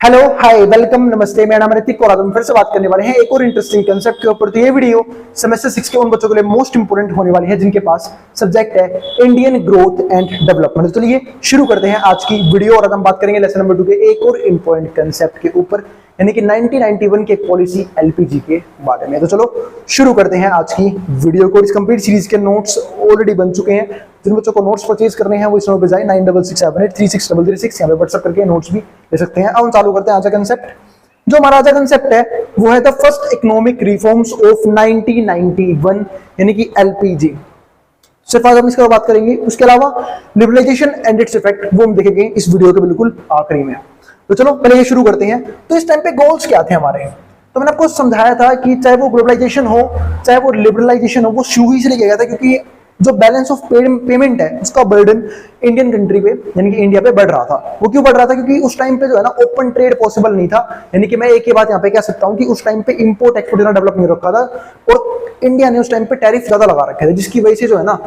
Hello hi welcome नमस्ते, मेरा नाम ऋतिक और आज हम फिर से बात करने वाले हैं एक और इंटरेस्टिंग कंसेप्ट के ऊपर। तो ये वीडियो सेमेस्टर 6 के उन बच्चों के लिए मोस्ट इंपोर्टेंट होने वाली है जिनके पास सब्जेक्ट है इंडियन ग्रोथ एंड डेवलपमेंट। तो चलिए शुरू करते हैं आज की वीडियो और आज हम बात करेंगे लेसन नंबर 2 के एक और इंपॉर्टेंट कंसेप्ट के ऊपर, यानी कि 1991 के पॉलिसी एलपीजी के बारे में। तो चलो शुरू करते हैं आज की वीडियो को। इस कंप्लीट सीरीज के नोट्स ऑलरेडी बन चुके हैं। जिन बच्चों को नोट्स परचेज करने हैं वो इस नंबर पे जाए 9667836336 यहाँ पे व्हाट्सएप करके नोट्स भी ले सकते हैं। अब हम चालू करते हैं आज का कंसेप्ट। जो हमारा आज का कंसेप्ट है वो है the first economic reforms of 1991 यानी कि एलपीजी। सिर्फ आज हम इसके बात करेंगे, उसके अलावा लिबरलाइजेशन एंड इट्स इफेक्ट वो हम देखेंगे इस वीडियो के बिल्कुल आखिरी में। तो चलो पहले ये शुरू करते हैं। तो इस टाइम पे गोल्स क्या थे हमारे, तो मैंने आपको समझाया था कि चाहे वो ग्लोबलाइजेशन हो चाहे वो लिबरलाइजेशन हो, वो शुरू ही से किया गया था क्योंकि जो बैलेंस ऑफ पेमेंट है उसका बर्डन इंडियन कंट्री पे यानी कि इंडिया पे बढ़ रहा था। वो क्यों बढ़ रहा था? क्योंकि उस टाइम पे जो है ना ओपन ट्रेड पॉसिबल नहीं था। यानी कि मैं एक ही बात यहाँ पे कह सकता हूँ कि उस टाइम पे इंपोर्ट एक्सपोर्ट इतना डेवलप नहीं रखा था और इंडिया ने उस टाइम पे टैरिफ ज्यादा लगा रखे थे, जिसकी वजह से जो है ना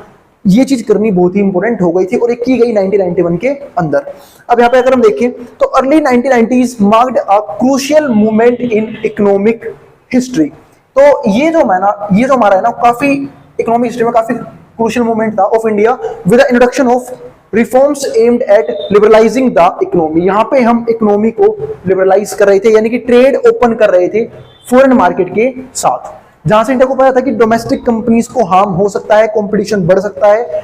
ये चीज करनी बहुत ही इंपॉर्टेंट हो गई थी और एक की गई 1991 के अंदर। अब यहाँ पे अगर हम देखें तो early 1990s marked a crucial movement in economic history. तो ये जो हमारा है ना काफी इकोनॉमिक हिस्ट्री में काफी क्रूशियल मूवमेंट था of India with the introduction of reforms aimed at liberalising the economy. यहाँ पे हम इकोनॉमी को लिबरलाइज कर रहे थे, यानी कि ट्रेड ओपन कर रहे थे फॉरेन मार्केट के साथ, जहां से इंडिया को पता था कि डोमेस्टिक कंपनीज को हार्म हो सकता है, कंपटीशन बढ़ सकता है,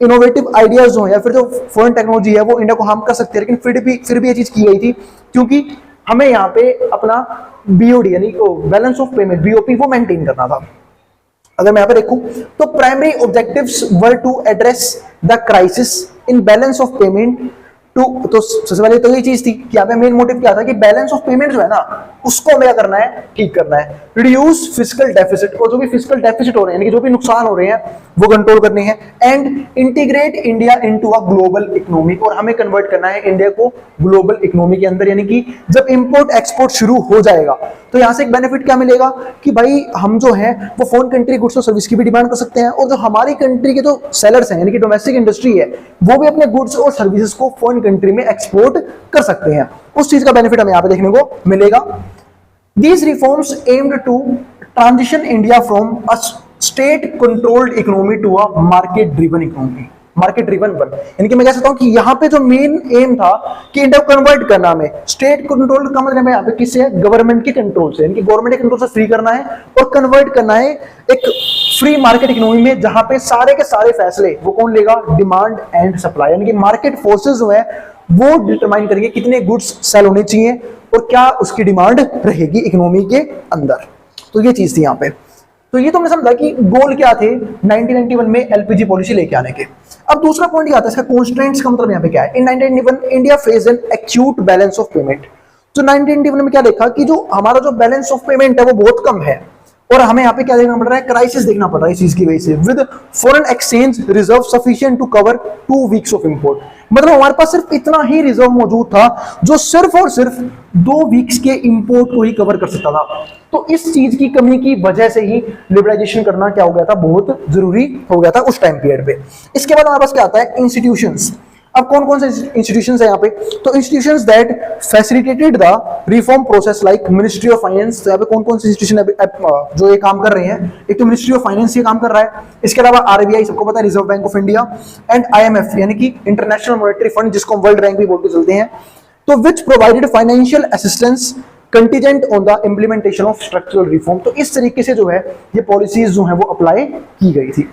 इनोवेटिव आइडियाज हो या फिर जो फॉरेन टेक्नोलॉजी है वो इंडिया को हार्म कर सकती है। लेकिन फिर भी ये चीज की गई थी क्योंकि हमें यहाँ पे अपना बीओडी यानी बैलेंस ऑफ पेमेंट बीओपी वो मेंटेन करना था। अगर मैं यहाँ पे देखूं तो primary objectives were to address the crisis in balance of payment to. तो सबसे पहले तो ये चीज थी कि यहाँ पे मेन मोटिव क्या था कि बैलेंस ऑफ पेमेंट जो है ना उसको हमें क्या करना है, ठीक करना है। रिड्यूस फिस्कल डेफिसिट, और जो भी फिस्कल डेफिसिट हो रहे हैं यानी कि जो भी नुकसान हो रहे हैं वो कंट्रोल करने हैं। And integrate India into a global economy, और हमें कन्वर्ट करना है इंडिया को ग्लोबल इकोनॉमी के अंदर। यानी कि जब इंपोर्ट एक्सपोर्ट शुरू हो जाएगा तो यहाँ से एक बेनिफिट क्या मिलेगा कि भाई हम जो है वो फॉरेन कंट्री गुड्स और सर्विस की भी डिमांड कर सकते हैं और जो हमारी कंट्री के जो सेलर्स हैं यानी कि डोमेस्टिक इंडस्ट्री है वो भी अपने गुड्स और सर्विसेज को फॉरेन कंट्री में एक्सपोर्ट कर सकते हैं। उस चीज का बेनिफिट हमें यहाँ पे देखने को मिलेगा। These reforms aimed to transition India from a state-controlled economy to a market-driven economy, market-driven one। यानी कि मैं कह सकता हूँ कि यहाँ पे जो मेन एम था कि इंडिया को कन्वर्ट करना हमें स्टेट कंट्रोल का मतलब यहाँ पे किससे है, गवर्नमेंट के कंट्रोल से, यानी कि गवर्नमेंट के कंट्रोल से फ्री करना है और कन्वर्ट करना है एक फ्री मार्केट इकोनॉमी में, जहां पे सारे के सारे फैसले वो कौन लेगा, डिमांड एंड सप्लाई, यानी कि मार्केट फोर्सेस जो है वो डिटरमाइन करेंगे कितने गुड्स सेल होने चाहिए और क्या उसकी डिमांड रहेगी इकोनॉमी के अंदर। तो ये चीज थी यहाँ पे। तो ये तो हमने समझा कि गोल क्या थे 1991 में एलपीजी पॉलिसी लेके आने के। अब दूसरा पॉइंट क्या आता है इसका, कॉन्स्ट्रेंट्स का मतलब यहाँ पे क्या है। इन 1991 India face an acute balance of payment. तो 1991 में क्या देखा कि जो हमारा जो बैलेंस ऑफ पेमेंट है वो बहुत कम है और हमें यहाँ पे क्या देखना पड़ रहा है, क्राइसिस देखना पड़ रहा है इस चीज की वजह से। With foreign exchange reserve sufficient to cover 2 weeks of import, मतलब हमारे पास सिर्फ इतना ही रिजर्व मौजूद था जो सिर्फ और सिर्फ 2 वीक्स के इंपोर्ट को ही कवर कर सकता था। तो इस चीज की कमी की वजह से ही लिबरलाइजेशन करना क्या हो गया था, बहुत जरूरी हो गया था उस टाइम पीरियड पे। इसके बाद हमारे पास क्या आता है, इंस्टीट्यूशंस। अब कौन कौन से इंस्टीट्यूशंस है यहाँ पे, तो institutions that facilitated the reform process like ministry of finance. तो यहाँ पे कौन कौन से इंस्टीट्यूशन जो ये काम कर रहे हैं, एक तो मिनिस्ट्री ऑफ फाइनेंस ये काम कर रहा है, इसके अलावा आरबीआई सबको पता है, reserve bank of India, and IMF यानी कि इंटरनेशनल मॉनेटरी फंड जिसको हम वर्ल्ड बैंक भी बोलते चलते हैं। तो which provided financial assistance contingent on the implementation of structural reform. तो इस तरीके से जो है ये पॉलिसीज जो है वो अप्लाई की गई थी,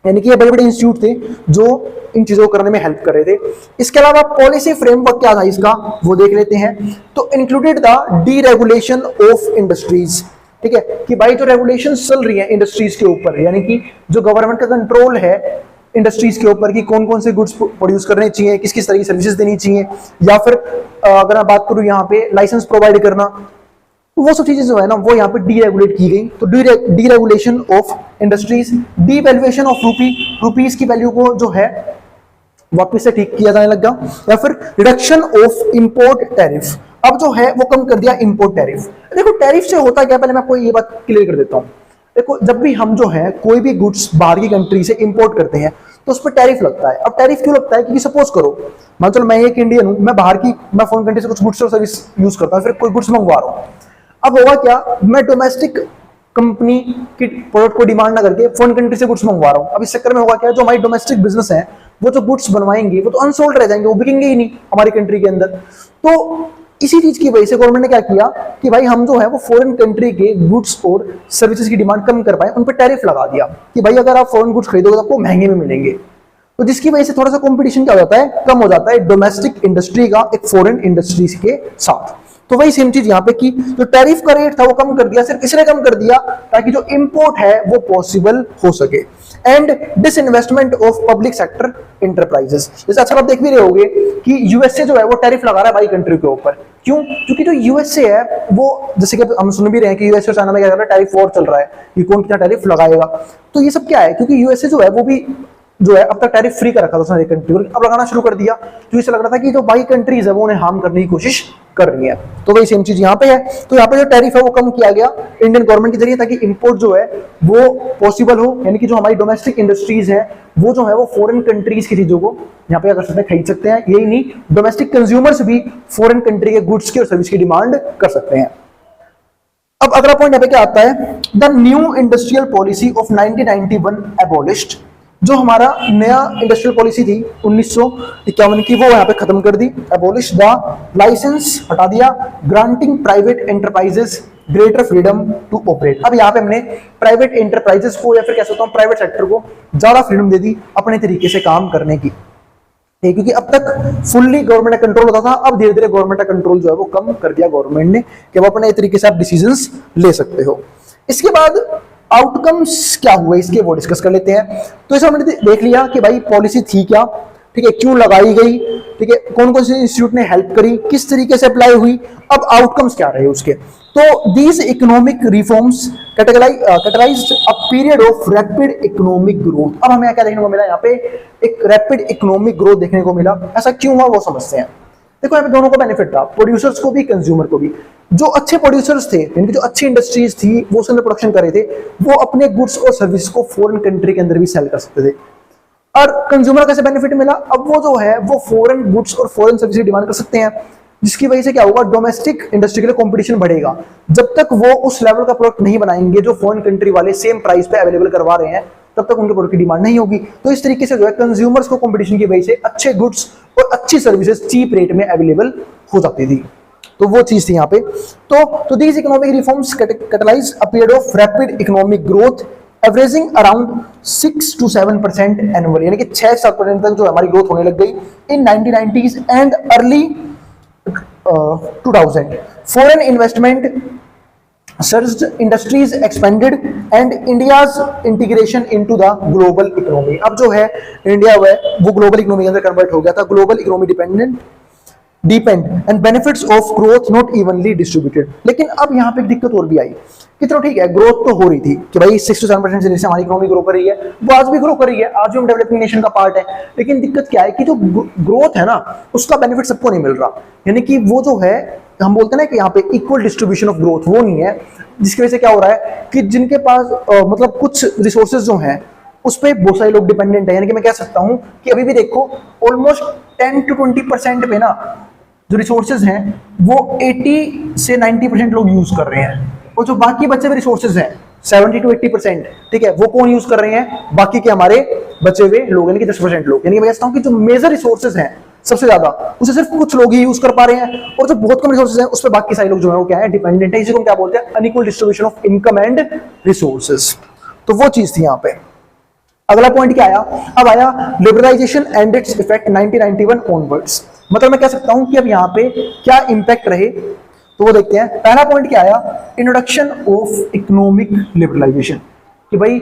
यानी कि ये बड़े बड़े इंस्टीट्यूट थे जो इन चीजों को करने में हेल्प कर रहे थे। इसके अलावा पॉलिसी फ्रेमवर्क क्या था इसका वो देख लेते हैं। तो included the deregulation of industries, ठीक है, कि भाई जो रेगुलेशन चल रही है इंडस्ट्रीज के ऊपर, यानी कि जो गवर्नमेंट का कंट्रोल है इंडस्ट्रीज के ऊपर कि कौन कौन से गुड्स प्रोड्यूस करने चाहिए, किस किस तरह की सर्विसेज देनी चाहिए, या फिर अगर मैं बात करूं यहाँ पे लाइसेंस प्रोवाइड करना, वो सब चीजें जो है ना वो यहाँ पे डीरेगुलेट की गई। तो deregulation of industries, devaluation of rupees की वैल्यू को जो है वापस से ठीक किया जाने लगा, या फिर रिडक्शन ऑफ इंपोर्ट टैरिफ। अब जो है वो कम कर दिया इंपोर्ट टैरिफ। देखो टैरिफ से होता क्या, पहले मैं आपको ये बात क्लियर कर देता हूँ। देखो जब भी हम जो है कोई भी गुड्स बाहर की कंट्री से इंपोर्ट करते हैं तो उस पर टैरिफ लगता है। अब टैरिफ क्यों लगता है? क्योंकि सपोज करो, मान चलो मैं एक इंडियन हूं, मैं फॉरेन कंट्री से कुछ गुड्स और सर्विस यूज करता हूं, फिर कोई गुड्स मंगवा रहा हूं। अब होगा क्या, मैं डोमेस्टिक कंपनी की प्रोडक्ट को डिमांड ना करके फॉरेन कंट्री से गुड्स मंगवा रहा हूं। अब इस चक्कर में होगा क्या, जो हमारी डोमेस्टिक बिजनेस है वो जो गुड्स बनवाएंगे वो तो अनसोल्ड रह जाएंगे, वो बिकेंगे ही नहीं हमारी कंट्री के अंदर। तो इसी चीज की वजह से गवर्नमेंट ने क्या किया कि भाई हम जो है वो फॉरेन कंट्री के गुड्स और सर्विसेज की डिमांड कम कर पाए, उन पर टैरिफ लगा दिया कि भाई अगर आप फॉरेन गुड्स खरीदोगे तो आपको महंगे में मिलेंगे। तो जिसकी वजह से थोड़ा सा कंपटीशन क्या हो जाता है, कम हो जाता है डोमेस्टिक इंडस्ट्री का एक फॉरेन इंडस्ट्रीज के साथ। तो वही सेम चीज यहाँ पे की, जो टैरिफ का रेट था वो कम कर दिया, सिर्फ इसलिए कम कर दिया ताकि जो इंपोर्ट है वो पॉसिबल हो सके। And disinvestment of public sector enterprises, जैसे अच्छा आप देख भी रहे होगे कि यूएसए जो है वो टैरिफ लगा रहा है बाई कंट्री के ऊपर। क्यों? क्योंकि जो यूएसए है वो, जैसे कि हम सुन भी रहे हैं कि यूएसए और चाइना में क्या कर रहा है, टैरिफ वॉर चल रहा है कि कौन कितना टैरिफ लगाएगा। तो ये सब क्या है, क्योंकि यूएसए जो है वो भी जो है अब तक टैरिफ फ्री कर रखा था सारी कंट्री, अब लगाना शुरू कर दिया, तो इसे लग रहा था कि जो बाई कंट्रीज है वो उन्हें हार्म करने की कोशिश कर रही है। तो वही सेम चीज यहाँ पे है। तो यहाँ पे जो टैरिफ है वो कम किया गया इंडियन गवर्नमेंट के जरिए, ताकि इंपोर्ट जो है वो पॉसिबल हो, यानी कि जो हमारी डोमेस्टिक इंडस्ट्रीज है वो जो है वो फॉरेन कंट्रीज की चीजों को यहाँ पे कर सकते हैं, खरीद सकते हैं। यही नहीं, डोमेस्टिक कंज्यूमर्स भी फॉरेन कंट्री के गुड्स की और सर्विस की डिमांड कर सकते हैं। अब अगला पॉइंट यहाँ पे क्या आता है, the new industrial policy of 1991 abolished, जो हमारा नया इंडस्ट्रियल पॉलिसी थी 1951 की, वो यहाँ पे खत्म कर दी। एबॉलिश द लाइसेंस, हटा दिया। Granting private enterprises greater freedom to operate, अब यहाँ पे हमने प्राइवेट एंटरप्राइजेस को या फिर कह सकता हूँ प्राइवेट सेक्टर को ज्यादा फ्रीडम दे दी अपने तरीके से काम करने की, क्योंकि अब तक फुल्ली गवर्नमेंट का कंट्रोल होता था, अब धीरे धीरे गवर्नमेंट का कंट्रोल जो है वो कम कर दिया गवर्नमेंट ने, कि वो अपने तरीके से आप डिसीजंस ले सकते हो। इसके बाद आउटकम्स क्या हुए इसके वो डिस्कस कर लेते हैं। तो इसे हमने देख लिया कि भाई पॉलिसी थी क्या, ठीक है, क्यों लगाई गई, ठीक है, कौन कौन से इंस्टीट्यूट ने हेल्प करी, किस तरीके से अप्लाई हुई, अब आउटकम्स क्या रहे उसके। तो these economic reforms categorised a period of rapid economic growth. अब हमें क्या देखने को मिला, यहाँ पे एक रैपिड इकोनॉमिक ग्रोथ देखने को मिला। ऐसा क्यों हुआ वो समझते हैं। देखो यहाँ पे दोनों को बेनिफिट था, प्रोड्यूसर्स को भी, कंज्यूमर को भी। जो अच्छे प्रोड्यूसर्स थे, यानी कि जो अच्छी इंडस्ट्रीज थी वो उसके अंदर प्रोडक्शन कर रहे थे, वो अपने गुड्स और सर्विस को फॉरेन कंट्री के अंदर भी सेल कर सकते थे। और कंज्यूमर कैसे बेनिफिट मिला, अब वो जो है वो फॉरेन गुड्स और फॉरेन सर्विस की डिमांड कर सकते हैं, जिसकी वजह से क्या होगा, डोमेस्टिक इंडस्ट्री के लिए कंपटीशन बढ़ेगा। जब तक वो उस लेवल का प्रोडक्ट नहीं बनाएंगे जो फॉरेन कंट्री वाले सेम प्राइस पे अवेलेबल करवा रहे हैं, तब तक उनके प्रोडक्ट की डिमांड नहीं होगी। तो इस तरीके से जो है कंज्यूमर्स को कंपटीशन की वजह से अच्छे गुड्स और अच्छी सर्विसेज चीप रेट में अवेलेबल हो जाती थी। तो वो चीज थी यहाँ पे। तो these economic reforms catalyse a period of rapid economic growth averaging around 6 to 7% annual, यानी कि 6-7% तक जो हमारी ग्रोथ होने लग गई इन 1990s and early 2000। Foreign investment surged, industries expanded and India's integration into the global economy। अब जो है इंडिया वो ग्लोबल इकोनॉमी के अंदर कन्वर्ट हो गया था, global economy depend and benefits of growth not evenly distributed. लेकिन अब यहाँ पे एक दिक्कत और भी आई कि चलो ठीक है, ग्रोथ तो हो रही थी कि भाई 6 to 7% से जैसे हमारी इकोनॉमी ग्रो कर रही है, वो आज भी ग्रो कर रही है, आज भी हम डेवलपिंग नेशन का पार्ट है। लेकिन दिक्कत क्या है कि जो ग्रोथ है ना, उसका बेनिफिट सबको नहीं मिल रहा। यानी कि वो जो है, हम बोलते हैं ना कि यहाँ पे इक्वल डिस्ट्रीब्यूशन ऑफ ग्रोथ, वो नहीं है, जिसकी वजह से क्या हो रहा है कि जिनके पास मतलब कुछ रिसोर्सेज जो हैं उस पर बहुत सारे लोग डिपेंडेंट है। यानी कि मैं कह सकता हूँ कि अभी भी देखो ऑलमोस्ट 10 to 20% पे ना जो रिसोर्सेज हैं वो 80 से 90% लोग यूज कर रहे हैं, और जो बाकी बचे हुए रिसोर्सेज हैं 70 to 80%, ठीक है, वो कौन यूज कर रहे हैं, बाकी के हमारे बचे हुए लोग, यानी कि 10% लोग। यानी कि मैं कहता हूँ कि जो मेजर रिसोर्सेज हैं सबसे ज्यादा, उसे सिर्फ कुछ लोग ही यूज कर पा रहे हैं, और जो बहुत कम रिसोर्सेज हैं उस पर बाकी सारे लोग जो है वो क्या है, डिपेंडेंट है। इसी को हम क्या बोलते हैं, unequal distribution of income and resources. तो वो चीज थी यहाँ पे। अगला पॉइंट क्या आया, अब आया liberalisation and its effect 1991 onwards. मतलब मैं कह सकता हूं कि अब यहाँ पे क्या इंपैक्ट रहे, तो वो देखते हैं। पहला पॉइंट क्या आया, इंट्रोडक्शन ऑफ इकोनॉमिक लिबरलाइजेशन, कि भाई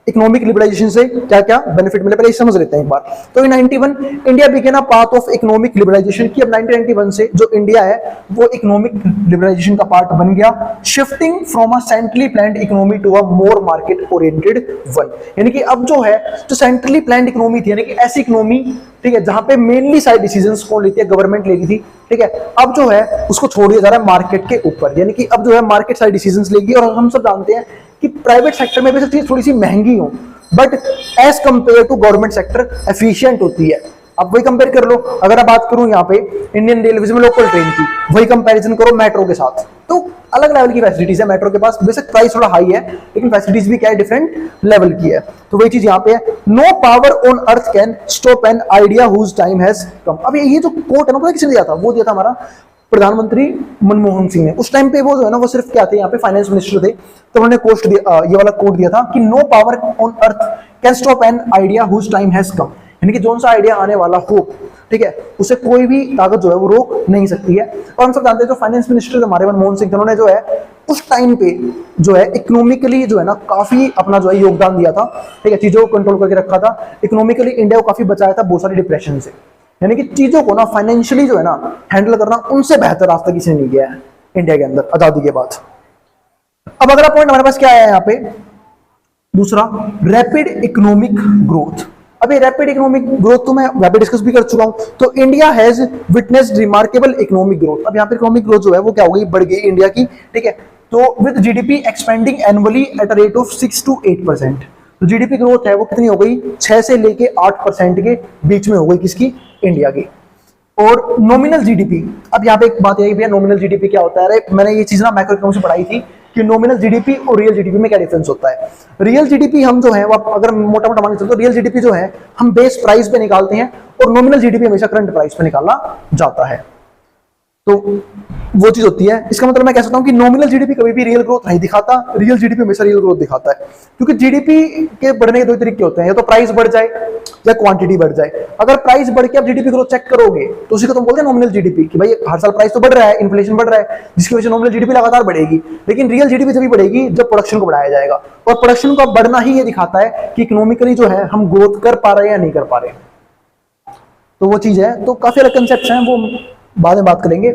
इकोनॉमिक लिबरलाइजेशन से क्या क्या बेनिफिट मिले, पहले समझ लेते हैं एक बार। तो in 91 India began a path of economic liberalisation, की अब 1991 से जो इंडिया है वो इकोनॉमिक लिबरलाइजेशन का पार्ट बन गया, shifting from a centrally planned economy to a more market oriented one. यानी कि अब जो है, जो सेंट्रली प्लान्ड इकोनॉमी थी, यानी कि ऐसी इकोनॉमी, ठीक है, जहां पे मेनली सारी डिसीजंस कौन लेती है, गवर्नमेंट ले रही थी, ठीक है, अब जो है उसको छोड़ दिया जा रहा है मार्केट के ऊपर। यानी कि अब जो है मार्केट सारी डिसीजंस लेगी। और हम सब जानते हैं कि प्राइवेट सेक्टर में भी चीज थोड़ी सी महंगी हो, but as compared to government sector efficient होती है। अब वही कंपेयर कर लो, अगर मैं बात करूं यहाँ पे इंडियन रेलवेज में लोकल ट्रेन की, वही कंपैरिजन करो मेट्रो के साथ, तो अलग लेवल की फैसिलिटीज है मेट्रो के पास। बेशक प्राइस थोड़ा हाई है लेकिन फैसिलिटीज भी क्या है, डिफरेंट लेवल की है। तो वही चीज यहाँ पे है, no power on earth can stop an idea whose time has come. अब ये जो कोट है ना, पता किसने दिया था? वो दिया था हमारा प्रधानमंत्री मनमोहन सिंह ने। उस टाइम पे वो जो है ना, वो सिर्फ क्या थे, यहाँ पे फाइनेंस मिनिस्टर थे, तो उन्होंने ये वाला कोट दिया था कि no power on earth can stop an idea whose time has come, यानी कि जो सा आइडिया आने वाला हो, ठीक है, उसे कोई भी ताकत जो है वो रोक नहीं सकती है। और हम सब जानते हैं जो फाइनेंस मिनिस्टर हमारे मनमोहन सिंह थे, उन्होंने जो है उस टाइम पे जो है इकोनॉमिकली जो है ना काफी अपना जो है योगदान दिया था, ठीक है, चीजों को कंट्रोल करके रखा था, इकोनॉमिकली इंडिया को काफी बचाया था बहुत सारी डिप्रेशन से। यानी कि चीजों को ना फाइनेंशियली जो है ना हैंडल करना उनसे बेहतर रास्ता किसी ने नहीं किया है इंडिया के अंदर आजादी के बाद। अब अगला पॉइंट हमारे पास क्या है यहाँ पे, दूसरा, रैपिड इकोनॉमिक ग्रोथ। अभी रैपिड इकोनॉमिक ग्रोथ तो मैं वहां पे डिस्कस भी कर चुका हूं। तो India has witnessed remarkable economic growth. अब यहाँ पे इकोनॉमिक ग्रोथ जो है वो क्या हो गई, बढ़ गई इंडिया की, ठीक है। तो with GDP expanding annually at a rate of 6 to 8%। तो जीडीपी ग्रोथ है वो कितनी हो गई, 6 से लेके 8% के बीच में हो गई, किसकी, इंडिया की। और नॉमिनल जीडीपी, अब यहाँ पे एक बात यही भैया, नॉमिनल जीडीपी क्या होता है? अरे मैंने ये चीज ना मैक्रो इकोनॉमिक्स में पढ़ाई थी कि नॉमिनल जीडीपी और रियल जीडीपी में क्या डिफरेंस होता है। रियल जीडीपी हम जो है वो अगर मोटा मोटा मान चलते, तो रियल जीडीपी जो है हम बेस प्राइस पे निकालते हैं और नॉमिनल जीडीपी हमेशा करंट प्राइस पे निकाला जाता है। तो वो चीज होती है, इसका मतलब मैं कह सकता हूं कि नॉमिनल जीडीपी कभी भी रियल ग्रोथ नहीं दिखाता, रियल जीडीपी हमेशा रियल ग्रोथ दिखाता है। क्योंकि जीडीपी के बढ़ने के दो तरीके होते हैं, या तो प्राइस बढ़ जाए या क्वांटिटी बढ़ जाए। अगर प्राइस बढ़ के आप जीडीपी ग्रोथ चेक करोगे तो उसी को तुम बोलते हैं नॉमिनल जीडीपी, कि भाई हर साल प्राइस तो बढ़ रहा है, इन्फ्लेशन बढ़ रहा है, जिसकी वजह से नॉमिनल जीडीपी लगातार बढ़ेगी। लेकिन रियल जीडीपी तभी बढ़ेगी जब प्रोडक्शन को बढ़ाया जाएगा, और प्रोडक्शन का बढ़ना ही ये दिखाता है कि इकोनॉमिकली जो है हम ग्रोथ कर पा रहे हैं या नहीं कर पा रहे। तो वो चीज है, तो काफी अलग कंसेप्ट हैं, वो बाद में बात करेंगे।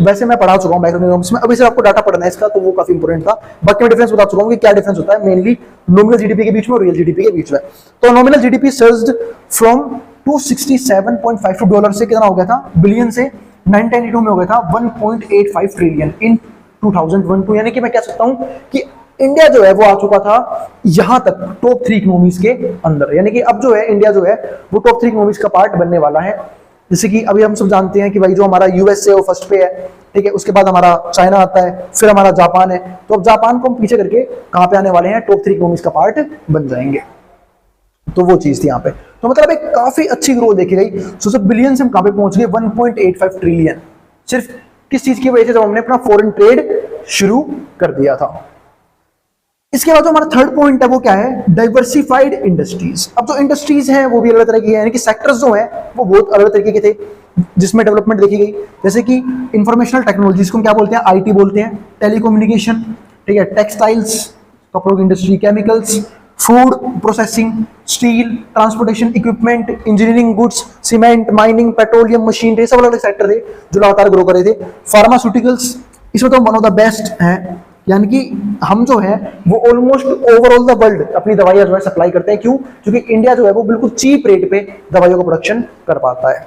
वैसे मैं पढ़ा चुका हूं मैक्रो इकोनॉमिक्स में, अभी सिर्फ आपको डाटा पढ़ना है इसका, तो वो काफी इंपॉर्टेंट था। बाकी मैं डिफरेंस बता चुका हूं कि क्या डिफरेंस होता है मेनली नॉमिनल जीडीपी के बीच में और रियल जीडीपी के बीच में। तो नॉमिनल जीडीपी सर्ज्ड फ्रॉम $267.52 से कितना हो गया था, बिलियन से 1992 में हो गया था 1.85 ट्रिलियन इन 2012। यानी कि मैं कह सकता हूं कि इंडिया जो है वो आ चुका था यहां तक टॉप 3 इकोनॉमीज के अंदर। यानी कि अब जो है इंडिया जो है वो टॉप 3 इकोनॉमीज का पार्ट बनने वाला है। जैसे कि अभी हम सब जानते हैं कि भाई जो हमारा यूएसए वो फर्स्ट पे है, ठीक है, उसके बाद हमारा चाइना आता है, फिर हमारा जापान है। तो अब जापान को हम पीछे करके कहां पे आने वाले हैं, टॉप 3 इकोनॉमीज का पार्ट बन जाएंगे। तो वो चीज थी यहाँ पे। तो मतलब एक काफी अच्छी ग्रोथ देखी गई। सो बिलियन से हम कहां पे पहुंच गए, 1.85 ट्रिलियन। सिर्फ किस चीज की वजह से, जब हमने अपना फॉरेन ट्रेड शुरू कर दिया था। इसके बाद जो हमारा थर्ड पॉइंट है वो क्या है, डाइवर्सिफाइड इंडस्ट्रीज। अब जो इंडस्ट्रीज हैं वो भी अलग तरह की है, यानी कि सेक्टर्स जो हैं वो बहुत अलग तरीके के थे जिसमें डेवलपमेंट देखी गई। जैसे कि इंफॉर्मेशनल टेक्नोलॉजीज को हम क्या बोलते हैं, आईटी बोलते हैं, टेलीकम्युनिकेशन, ठीक है, टेक्सटाइल्स, कपड़ों की industry, chemicals, food processing, steel, transportation equipment, engineering goods, cement, mining, petroleum, machinery, सब अलग अलग सेक्टर थे जो लगातार ग्रो कर रहे थे। फार्मास्यूटिकल्स, इसमें तो वन ऑफ द बेस्ट हैं, यानी कि हम जो है वो ऑलमोस्ट ओवरऑल द वर्ल्ड अपनी दवाइयां जो है सप्लाई करते हैं। क्यों? क्योंकि इंडिया जो है वो बिल्कुल चीप रेट पे दवाइयों का प्रोडक्शन कर पाता है।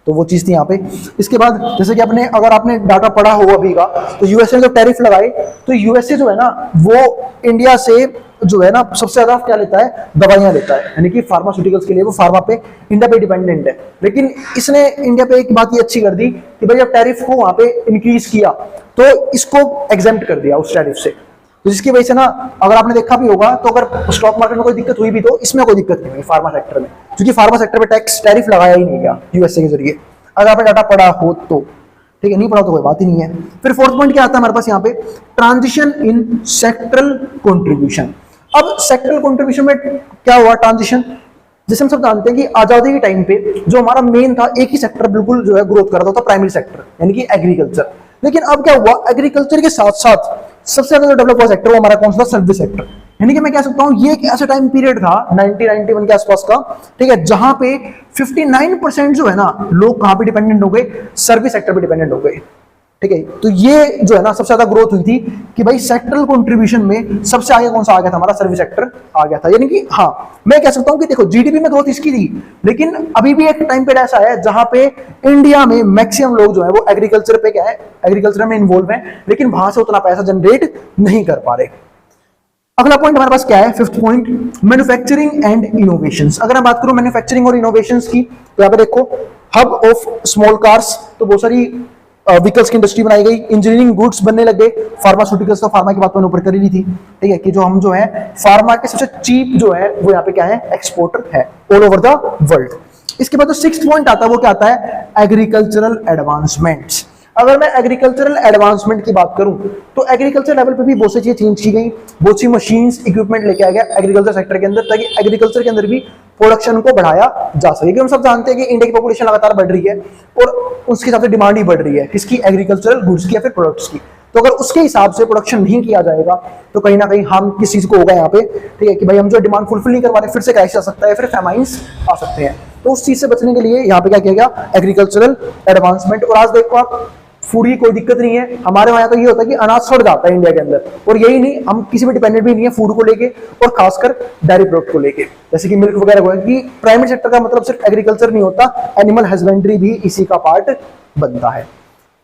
तो वो चीज थी यहाँ पे। इसके बाद जैसे कि अगर आपने डाटा पढ़ा हो अभी का, तो यूएसए ने जो टैरिफ लगाए, तो यूएसए जो है ना वो इंडिया से जो है ना सबसे ज्यादा क्या लेता है, दवाइयां लेता है। यानी कि फार्मास्यूटिकल्स के लिए वो फार्मा पे, इंडिया पे डिपेंडेंट है। लेकिन इसने इंडिया पे एक बात ये अच्छी कर दी कि भाई जब टैरिफ को वहां पे इंक्रीज किया तो इसको एग्जेम्प्ट कर दिया उस टैरिफ से। तो जिसकी वजह से ना, अगर आपने देखा भी होगा, तो अगर स्टॉक मार्केट में कोई दिक्कत हुई भी तो इसमें कोई दिक्कत नहीं हुई फार्मा सेक्टर में, क्योंकि फार्मा सेक्टर पे टैरिफ लगाया ही नहीं गया यूएसए के जरिए। अगर आपने डाटा पढ़ा हो तो ठीक है, नहीं पढ़ा तो कोई बात ही नहीं है। फिर फोर्थ पॉइंट क्या आता है हमारे पास यहाँ पे, ट्रांजिशन इन सेक्टरल कंट्रीब्यूशन। अब सेक्टरल कंट्रीब्यूशन में क्या हुआ, ट्रांजिशन। जैसे हम सब जानते हैं कि आजादी के टाइम पे जो हमारा मेन था, एक ही सेक्टर बिल्कुल जो है ग्रोथ कर रहा था, प्राइमरी सेक्टर, यानी कि एग्रीकल्चर। लेकिन अब क्या हुआ, एग्रीकल्चर के साथ साथ सबसे ज्यादा जो डेवलप हुआ सेक्टर वो हमारा कौन सा, सर्विस सेक्टर। यानी कि मैं कह सकता हूं ये एक ऐसा टाइम पीरियड था 1991 के आसपास का, ठीक है, जहां पे 59% जो है ना लोग कहां पे डिपेंडेंट हो गए, सर्विस सेक्टर पे डिपेंडेंट हो गए। ठीक है, तो ये जो है ना सबसे ज्यादा ग्रोथ हुई थी कि भाई सेक्टरल कंट्रीब्यूशन में सबसे आगे कौन सा आ गया था, हमारा सर्विस सेक्टर आ गया था। यानी कि हाँ, मैं कह सकता हूं कि देखो जीडीपी में ग्रोथ इसकी थी, लेकिन अभी भी एक टाइम पे ऐसा है जहां पे इंडिया में मैक्सिमम लोग जो है वो एग्रीकल्चर पे क्या है, एग्रीकल्चर में इन्वॉल्व है, लेकिन वहां से उतना पैसा जनरेट नहीं कर पा रहे। अगला पॉइंट हमारे पास क्या है, fifth point, manufacturing and innovations. अगर मैं बात करूं मैन्युफैक्चरिंग और इनोवेशंस की, तो यहाँ पे देखो हब ऑफ स्मॉल कार्स, तो बहुत सारी व्हीकल्स की इंडस्ट्री बनाई गई, इंजीनियरिंग गुड्स बनने लगे, फार्मास्यूटिकल्स, तो फार्मा की बात मैंने ऊपर करी ली थी, ठीक है, कि जो हम जो है फार्मा के सबसे चीप जो है वो यहाँ पे क्या है, एक्सपोर्टर है ऑल ओवर द वर्ल्ड। इसके बाद जो सिक्स्थ पॉइंट आता है वो क्या आता है, एग्रीकल्चरल एडवांसमेंट्स। अगर मैं एग्रीकल्चरल एडवांसमेंट की बात करूं तो एग्रीकल्चर लेवल पे भी बहुत सी चीजें चेंज की गई, बहुत सी मशीन्स इक्विपमेंट लेके आ गया एग्रीकल्चर सेक्टर के अंदर, ताकि एग्रीकल्चर के अंदर भी प्रोडक्शन को बढ़ाया जा सके। क्योंकि हम सब जानते हैं कि इंडिया की पॉपुलेशन लगातार बढ़ रही है और उसके हिसाब से डिमांड ही बढ़ रही है, किसकी, एग्रीकल्चरल गुड्स की या फिर प्रोडक्ट्स की। तो अगर उसके हिसाब से प्रोडक्शन नहीं किया जाएगा तो कहीं ना कहीं हम किस चीज को होगा यहाँ पे, ठीक है, कि भाई हम जो डिमांड फुलफिल नहीं करवा रहे, फिर से क्राइसिस आ सकता है, फिर फेमाइंस आ सकते हैं। तो उस चीज से बचने के लिए यहाँ पे क्या किया गया, एग्रीकल्चरल एडवांसमेंट। और आज देखो आप, फूड की कोई दिक्कत नहीं है हमारे वहां, तो ये होता है कि अनाज सड़ जाता है इंडिया के अंदर, और यही नहीं, हम किसी भी डिपेंडेंट भी नहीं है फूड को लेके, और खासकर डेयरी प्रोडक्ट को लेके, जैसे कि मिल्क वगैरह हुआ, कि प्राइमरी सेक्टर का मतलब सिर्फ एग्रीकल्चर नहीं होता, एनिमल हस्बेंड्री भी इसी का पार्ट बनता है।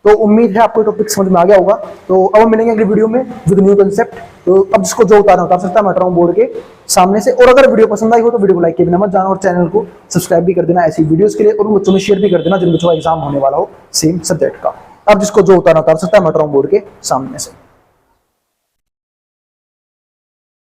तो उम्मीद है आपको टॉपिक समझ में आ गया होगा। तो अब हम मिलेंगे अगली वीडियो में विद न्यू कंसेप्ट। तो अब जिसको जो उतारना उतार सकता है, मैं हूं बोर्ड के सामने से। और अगर वीडियो पसंद आई हो तो वीडियो को लाइक किए बिना मत जाना, और चैनल को सब्सक्राइब भी कर देना ऐसी वीडियोस के लिए, और उन बच्चों में शेयर भी कर देना जिन बच्चों का एग्जाम होने वाला हो सेम सब्जेक्ट का। अब जिसको जो उतारना उतार सकता है, मैं हूं बोर्ड के सामने से।